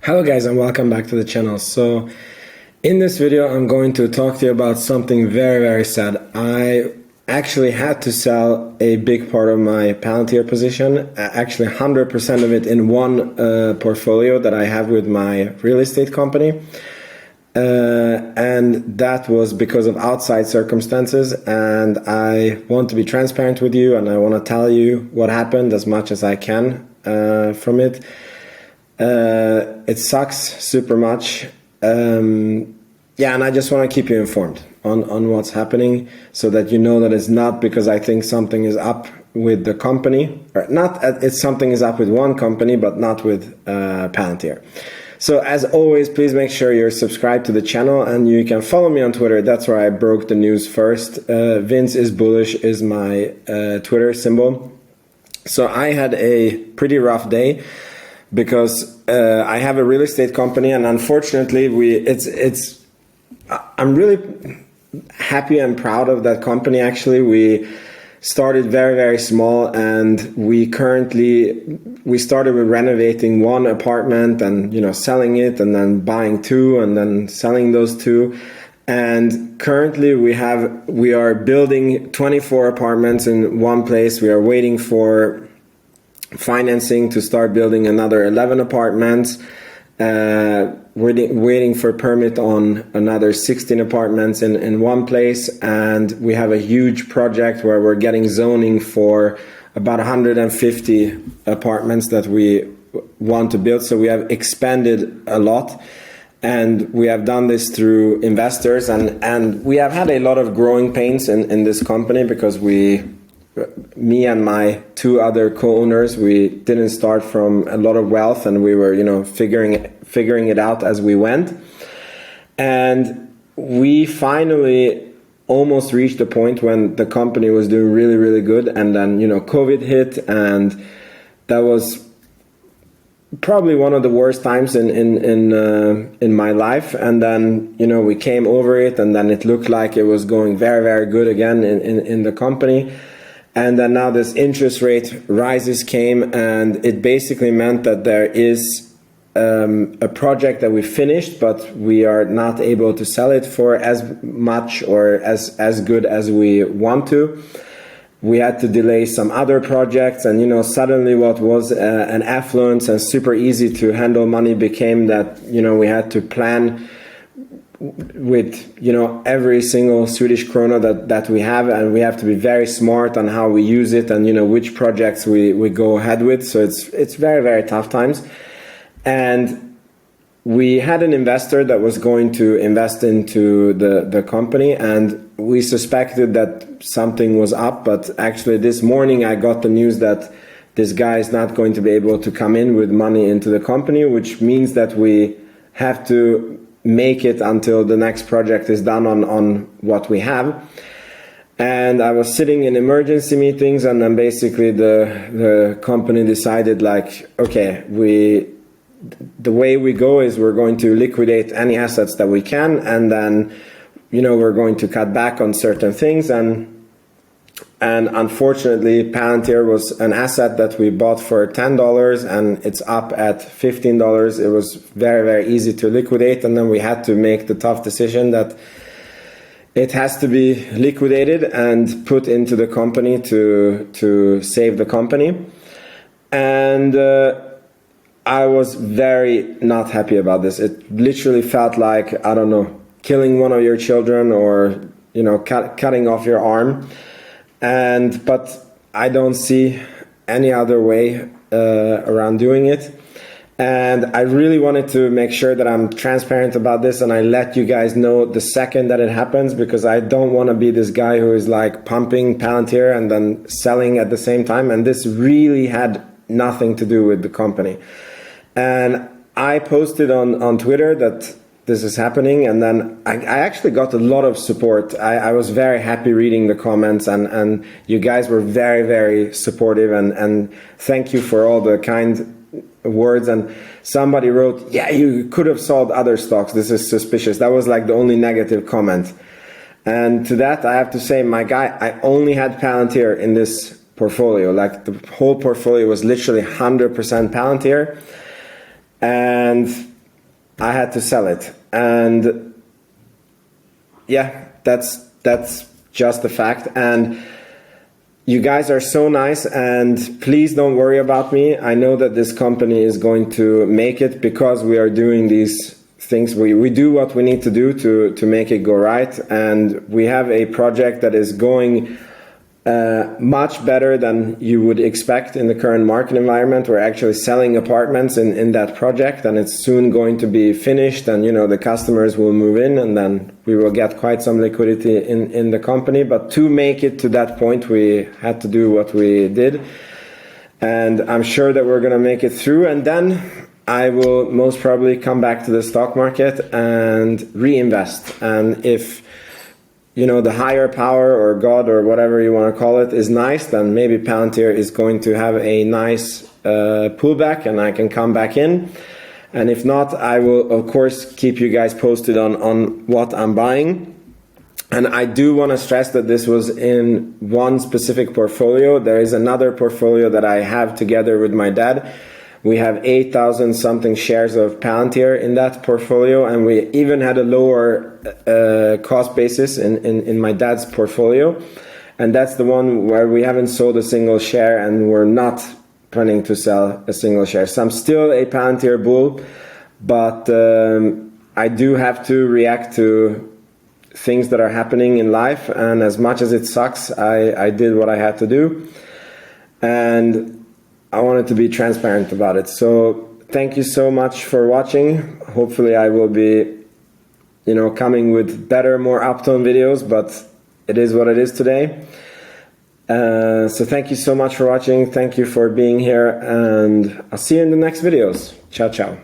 Hello guys, and welcome back to the channel. So in this video I'm going to talk to you about something very sad. I actually had to sell a big part of my Palantir position, actually 100% of it in one portfolio that I have with my real estate company, and that was because of outside circumstances, and I want to be transparent with you and I want to tell you what happened as much as I can from it. It sucks super much. Yeah, and I just want to keep you informed on what's happening so that you know that it's not because I think something is up with the company, or not, it's something is up with one company, but not with Palantir. So as always, please make sure you're subscribed to the channel and you can follow me on Twitter. That's where I broke the news first. Vince is bullish is my Twitter symbol. So I had a pretty rough day, because I have a real estate company, and unfortunately I'm really happy and proud of that company. Actually, we started very small, and we started with renovating one apartment and selling it, and then buying two, and then selling those two. And currently we are building 24 apartments in one place. We are waiting for financing to start building another 11 apartments, waiting for permit on another 16 apartments in one place, and we have a huge project where we're getting zoning for about 150 apartments that we want to build. So we have expanded a lot, and we have done this through investors, and we have had a lot of growing pains in this company, because me and my two other co-owners, we didn't start from a lot of wealth, and we were figuring it out as we went. And we finally almost reached the point when the company was doing really good, and then COVID hit, and that was probably one of the worst times in my life. And then we came over it, and then it looked like it was going very good again in the company. And then now this interest rate rises came, and it basically meant that there is a project that we finished, but we are not able to sell it for as much or as good as we want to. We had to delay some other projects, and suddenly what was an affluence and super easy to handle money became that we had to plan with every single Swedish krona that we have, and we have to be very smart on how we use it, and which projects we go ahead with. So it's very tough times. And we had an investor that was going to invest into the company, and we suspected that something was up, but actually this morning I got the news that this guy is not going to be able to come in with money into the company, which means that we have to make it until the next project is done on what we have. And I was sitting in emergency meetings, and then basically the company decided, like, okay, the way we go is we're going to liquidate any assets that we can, and then we're going to cut back on certain things. And unfortunately, Palantir was an asset that we bought for $10, and it's up at $15. It was very easy to liquidate, and then we had to make the tough decision that it has to be liquidated and put into the company to save the company. And I was very not happy about this. It literally felt like, I don't know, killing one of your children, or cutting off your arm. But I don't see any other way around doing it. And I really wanted to make sure that I'm transparent about this, and I let you guys know the second that it happens, because I don't want to be this guy who is like pumping Palantir and then selling at the same time. And this really had nothing to do with the company. And I posted on Twitter that this is happening, and then I actually got a lot of support. I was very happy reading the comments, and you guys were very supportive, and thank you for all the kind words. And somebody wrote, yeah, you could have sold other stocks, this is suspicious. That was like the only negative comment. And to that I have to say, my guy, I only had Palantir in this portfolio. Like, the whole portfolio was literally 100% Palantir. And I had to sell it. And yeah, that's just the fact. And you guys are so nice, and please don't worry about me. I know that this company is going to make it because we are doing these things. We do what we need to do to make it go right, and we have a project that is going much better than you would expect in the current market environment. We're actually selling apartments in that project, and it's soon going to be finished, and the customers will move in, and then we will get quite some liquidity in the company. But to make it to that point, we had to do what we did, and I'm sure that we're going to make it through, and then I will most probably come back to the stock market and reinvest. And if the higher power or God or whatever you want to call it is nice, then maybe Palantir is going to have a nice pullback and I can come back in. And if not, I will of course keep you guys posted on what I'm buying. And I do want to stress that this was in one specific portfolio. There is another portfolio that I have together with my dad. We have 8,000 something shares of Palantir in that portfolio, and we even had a lower cost basis in my dad's portfolio. And that's the one where we haven't sold a single share, and we're not planning to sell a single share. So I'm still a Palantir bull, but I do have to react to things that are happening in life. And as much as it sucks, I did what I had to do. And I wanted to be transparent about it. So thank you so much for watching. Hopefully I will be, coming with better, more uptone videos, but it is what it is today. So thank you so much for watching. Thank you for being here, and I'll see you in the next videos. Ciao, ciao.